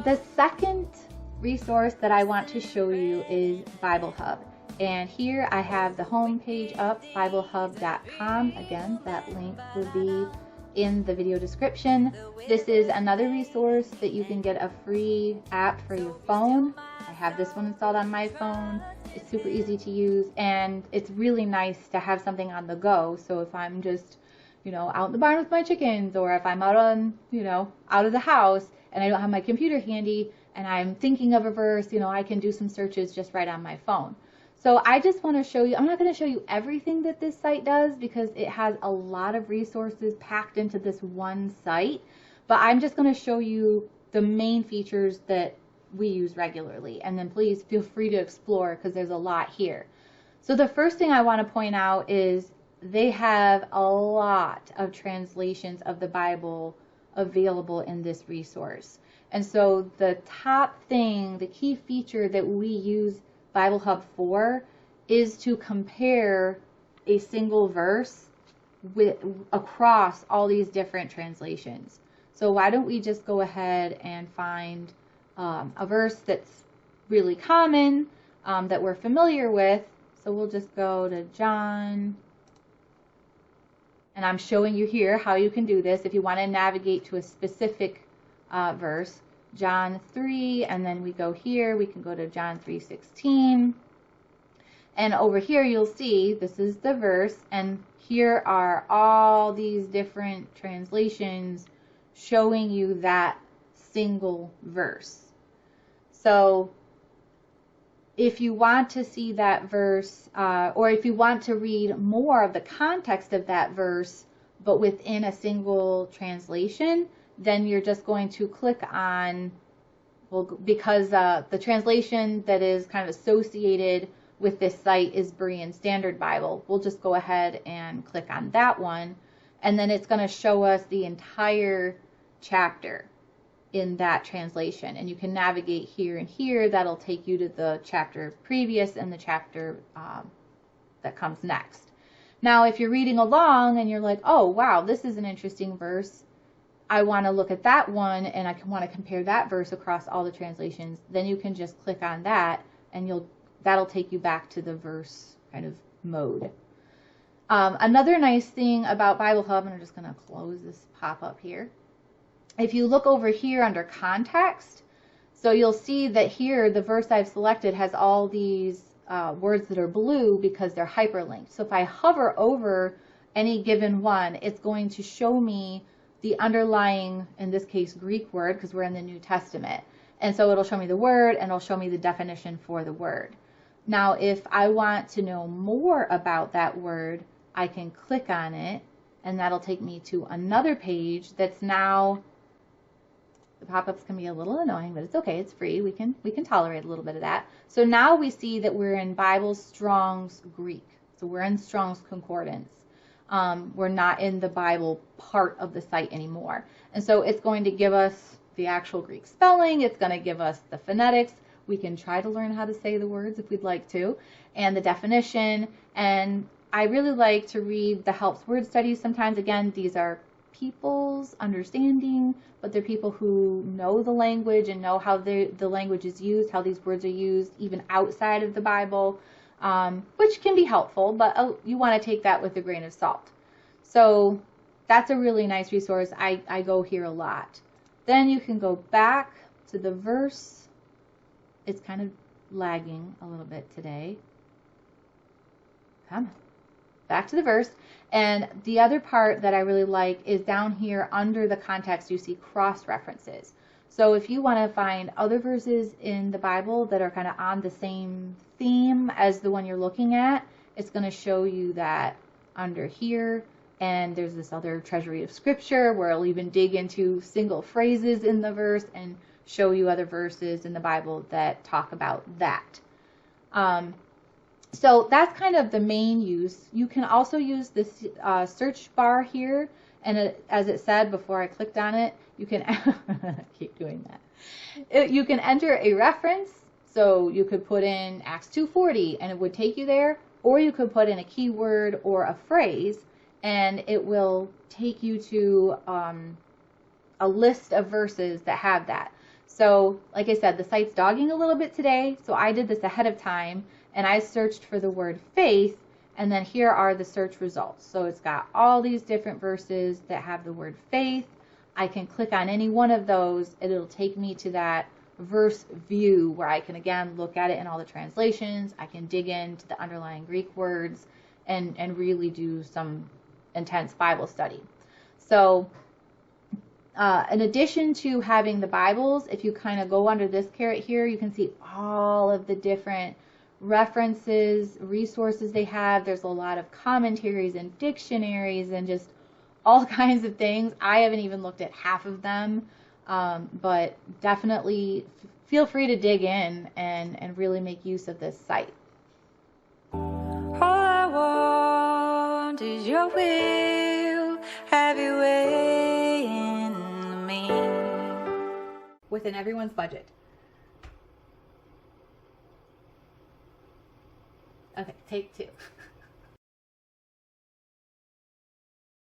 The second resource that I want to show you is Bible Hub. And here I have the home page up, BibleHub.com. Again, that link will be in the video description. This is another resource that you can get a free app for your phone. I have this one installed on my phone. It's super easy to use, and it's really nice to have something on the go. So if I'm just, out in the barn with my chickens, or if I'm out on, out of the house and I don't have my computer handy and I'm thinking of a verse, I can do some searches just right on my phone. So I just want to show you, I'm not going to show you everything that this site does because it has a lot of resources packed into this one site, but I'm just going to show you the main features that we use regularly, and then please feel free to explore because there's a lot here. So the first thing I want to point out is they have a lot of translations of the Bible available in this resource. And so the top thing, the key feature that we use Bible Hub for is to compare a single verse across all these different translations. So why don't we just go ahead and find a verse that's really common, that we're familiar with. So we'll just go to John, and I'm showing you here how you can do this if you want to navigate to a specific verse. John 3, and then we go here, we can go to John 3:16, and over here you'll see this is the verse, and here are all these different translations showing you that single verse. So if you want to see that verse, or if you want to read more of the context of that verse but within a single translation, then you're just going to click on, well, because the translation that is kind of associated with this site is Berean Standard Bible. We'll just go ahead and click on that one, and then it's going to show us the entire chapter in that translation. And you can navigate here and here. That'll take you to the chapter previous and the chapter that comes next. Now, if you're reading along and you're like, oh, wow, this is an interesting verse, I want to look at that one and I want to compare that verse across all the translations, then you can just click on that and that'll take you back to the verse kind of mode. Another nice thing about Bible Hub, and I'm just going to close this pop-up here. If you look over here under context, so you'll see that here the verse I've selected has all these words that are blue because they're hyperlinked. So if I hover over any given one, it's going to show me the underlying, in this case, Greek word, because we're in the New Testament. And so it'll show me the word, and it'll show me the definition for the word. Now, if I want to know more about that word, I can click on it, and that'll take me to another page that's now, the pop-ups can be a little annoying, but it's okay, it's free. We can tolerate a little bit of that. So now we see that we're in Bible's Strong's Greek. So we're in Strong's Concordance. We're not in the Bible part of the site anymore. And so it's going to give us the actual Greek spelling. It's going to give us the phonetics. We can try to learn how to say the words if we'd like to, and the definition. And I really like to read the Helps Word Studies sometimes. Again, these are people's understanding, but they're people who know the language and know how the language is used, how these words are used even outside of the Bible. Which can be helpful, but you want to take that with a grain of salt. So that's a really nice resource. I go here a lot. Then you can go back to the verse. It's kind of lagging a little bit today. Come on. Back to the verse. And the other part that I really like is down here under the context, you see cross references. So if you want to find other verses in the Bible that are kind of on the same theme as the one you're looking at, it's going to show you that under here. And there's this other treasury of scripture where it'll even dig into single phrases in the verse and show you other verses in the Bible that talk about that. So that's kind of the main use. You can also use this search bar here, and as it said before I clicked on it, you can keep doing that. You can enter a reference, so you could put in Acts 2:40 and it would take you there, or you could put in a keyword or a phrase and it will take you to a list of verses that have that. So, like I said, the site's dogging a little bit today, so I did this ahead of time, and I searched for the word faith, and then here are the search results. So it's got all these different verses that have the word faith. I can click on any one of those, and it'll take me to that verse view where I can, again, look at it in all the translations. I can dig into the underlying Greek words and really do some intense Bible study. So in addition to having the Bibles, if you kind of go under this caret here, you can see all of the different references, resources they have. There's a lot of commentaries and dictionaries and just all kinds of things. I haven't even looked at half of them, but definitely feel free to dig in and really make use of this site. All I want is your will, have your way in me. Within everyone's budget. Okay, take 2.